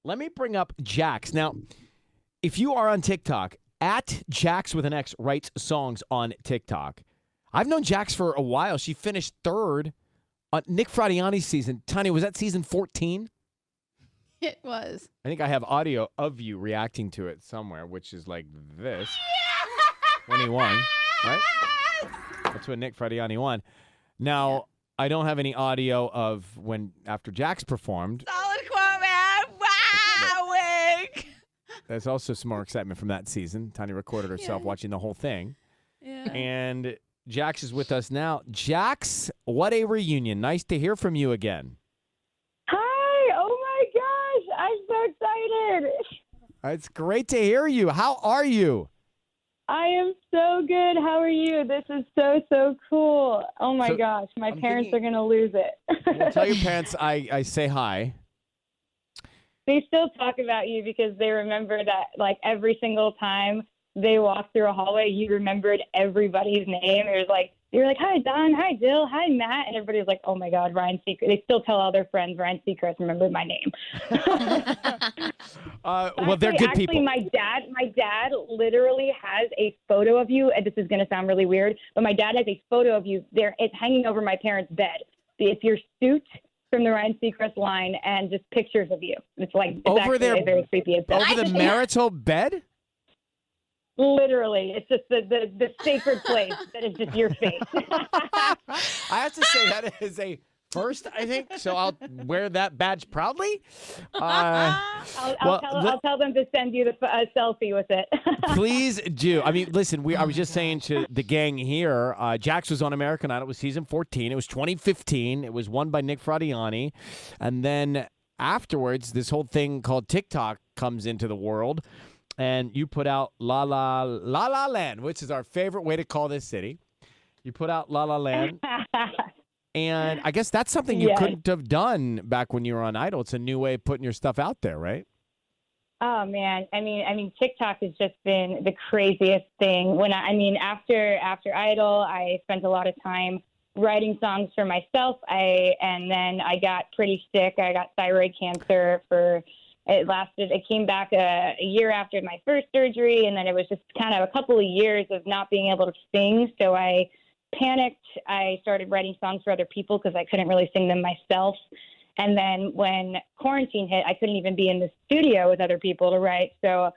let me bring up Jax. Now, if you are on TikTok, at Jax with an X writes songs on TikTok. I've known Jax for a while. She finished third on Nick Fradiani's season. Tanya, was that season 14? It was. I think I have audio of you reacting to it somewhere, which is like this. 21, right? That's when Nick Fradiani won. Now, I don't have any audio of when after Jax performed. Solid quote, man. Wow, Wig. There's also some more excitement from that season. Tanya recorded herself watching the whole thing. Yeah. And Jax is with us now. Jax, what a reunion. Nice to hear from you again. Hi. Oh, my gosh. I'm so excited. It's great to hear you. How are you? I am so good. How are you? This is so cool. Oh, my gosh. My parents are going to lose it. Well, tell your parents I say hi. They still talk about you because they remember that, like, every single time they walked through a hallway, you remembered everybody's name. It was like, you were like, hi, Don, hi, Jill, hi, Matt. And everybody's like, oh, my God, Ryan Seacrest. They still tell all their friends, Ryan Seacrest remembered my name. Well, they're good people. My dad literally has a photo of you. And this is going to sound really weird, but my dad has a photo of you there. It's hanging over my parents' bed. It's your suit from the Ryan Seacrest line and just pictures of you. It's like over there, very creepy. Over the marital bed? Literally, it's just the sacred place that is just your face. I have to say that is a first, I think, so I'll wear that badge proudly. I'll tell them to send you a selfie with it. Please do. I mean, listen, I was just saying to the gang here, Jax was on American Idol. It was season 14. It was 2015. It was won by Nick Fradiani. And then afterwards, this whole thing called TikTok comes into the world. And you put out La La Land, which is our favorite way to call this city. You put out La La Land. And I guess that's something you couldn't have done back when you were on Idol. It's a new way of putting your stuff out there, right? Oh man, I mean, TikTok has just been the craziest thing. After Idol, I spent a lot of time writing songs for myself. And then I got pretty sick. I got thyroid cancer It came back a year after my first surgery, and then it was just kind of a couple of years of not being able to sing. So I panicked. I started writing songs for other people because I couldn't really sing them myself. And then when quarantine hit, I couldn't even be in the studio with other people to write. So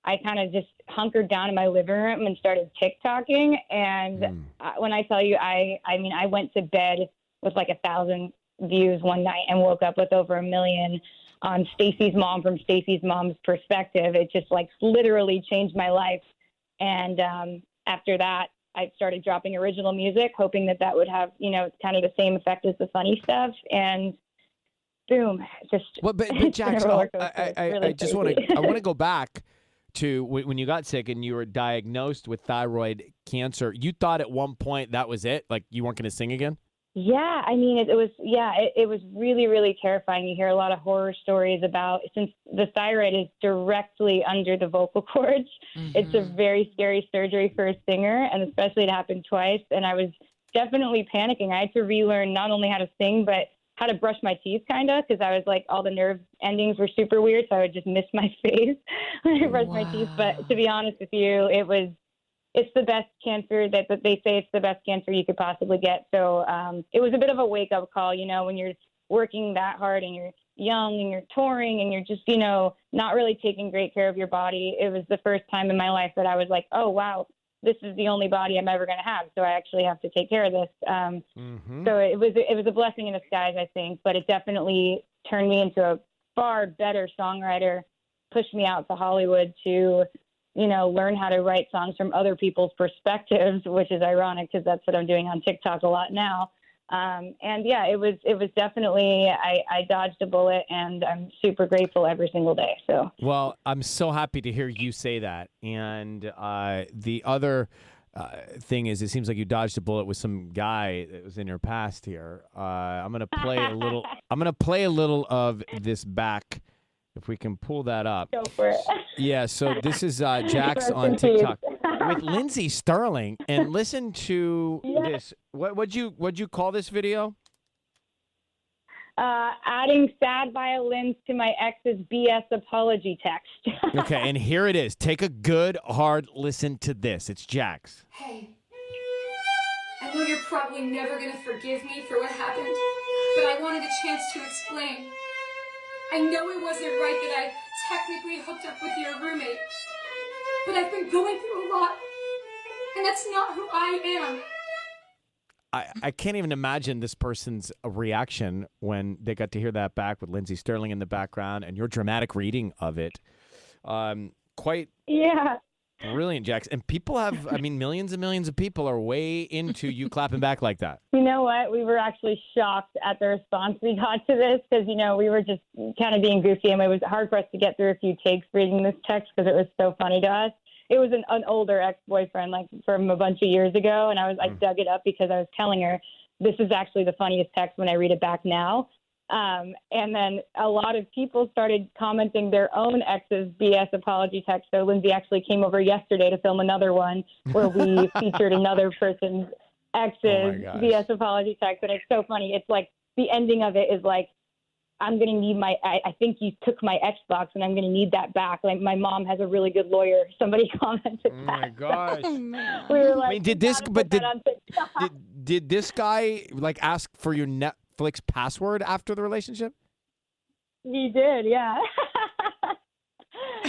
I kind of just hunkered down in my living room and started TikToking. And when I tell you, I went to bed with like 1,000 views one night and woke up with over 1 million on Stacey's Mom from Stacey's Mom's Perspective. It just like literally changed my life. And after that, I started dropping original music, hoping that would have, kind of the same effect as the funny stuff. And boom, just. Well, but Jax, I just want to go back to when you got sick and you were diagnosed with thyroid cancer. You thought at one point that was it, like you weren't going to sing again? Yeah, I mean, it was really, really terrifying. You hear a lot of horror stories about, since the thyroid is directly under the vocal cords, it's a very scary surgery for a singer, and especially it happened twice. And I was definitely panicking. I had to relearn not only how to sing, but how to brush my teeth, kind of, because I was like, all the nerve endings were super weird, so I would just miss my face when I brushed my teeth. But to be honest with you, it's the best cancer that they say it's the best cancer you could possibly get. So it was a bit of a wake-up call, when you're working that hard and you're young and you're touring and you're just, not really taking great care of your body. It was the first time in my life that I was like, oh, wow, this is the only body I'm ever going to have. So I actually have to take care of this. So it was a blessing in disguise, I think, but it definitely turned me into a far better songwriter, pushed me out to Hollywood to learn how to write songs from other people's perspectives, which is ironic because that's what I'm doing on TikTok a lot now. And yeah, it was definitely, I dodged a bullet, and I'm super grateful every single day. So, well, I'm so happy to hear you say that. And the other thing is, it seems like you dodged a bullet with some guy that was in your past here. I'm going to play a little, of this back. If we can pull that up. Go for it. Yeah, so this is Jax on TikTok with Lindsey Sterling. And listen to this. What'd you call this video? Adding sad violins to my ex's BS apology text. Okay, and here it is. Take a good, hard listen to this. It's Jax. Hey, I know you're probably never gonna forgive me for what happened, but I wanted a chance to explain. I know it wasn't right that I technically hooked up with your roommate, but I've been going through a lot, and that's not who I am. I can't even imagine this person's reaction when they got to hear that back with Lindsey Sterling in the background and your dramatic reading of it. Quite brilliant, Jax. And people have, I mean, millions and millions of people are way into you clapping back like that. You know what? We were actually shocked at the response we got to this because, we were just kind of being goofy, and it was hard for us to get through a few takes reading this text because it was so funny to us. It was an older ex-boyfriend, like from a bunch of years ago, and I dug it up because I was telling her this is actually the funniest text when I read it back now. And then a lot of people started commenting their own ex's BS apology text. So Lindsay actually came over yesterday to film another one where we featured another person's ex's BS apology text, and it's so funny. It's like the ending of it is like, I'm going to need I think you took my Xbox and I'm going to need that back. Like, my mom has a really good lawyer. Somebody commented that. Oh my gosh. We were like, I mean, did this guy like ask for your Netflix password after the relationship? He did, yeah.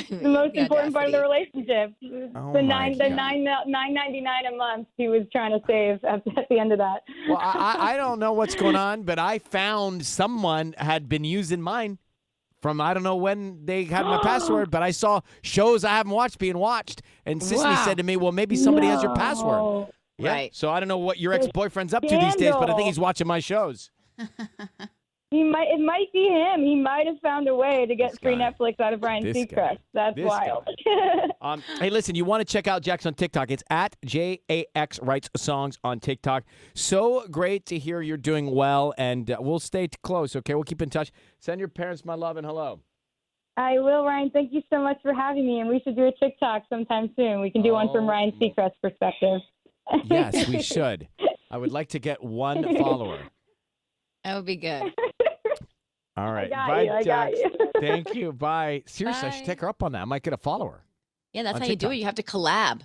The most important part of the relationship. Oh the my God. $9.99 a month he was trying to save at the end of that. Well, I don't know what's going on, but I found someone had been using mine from I don't know when they had my password, but I saw shows I haven't watched being watched. And Sicily said to me, well, maybe somebody has your password. Yeah. Right. So I don't know what your ex-boyfriend's up to these days, but I think he's watching my shows. It might be him. He might have found a way to get free Netflix out of Ryan Seacrest. That's wild. Hey, listen, you want to check out Jax on TikTok. It's at JAX Writes Songs on TikTok. So great to hear you're doing well, and we'll stay close, okay? We'll keep in touch. Send your parents my love and hello. I will, Ryan. Thank you so much for having me, and we should do a TikTok sometime soon. We can do one from Ryan Seacrest's perspective. Yes, we should. I would like to get one follower. That would be good. All right. I got Jax. you. Thank you. Bye. Seriously, I should take her up on that. I might get a follower. Yeah, that's On how you do TikTok. it. You have to collab.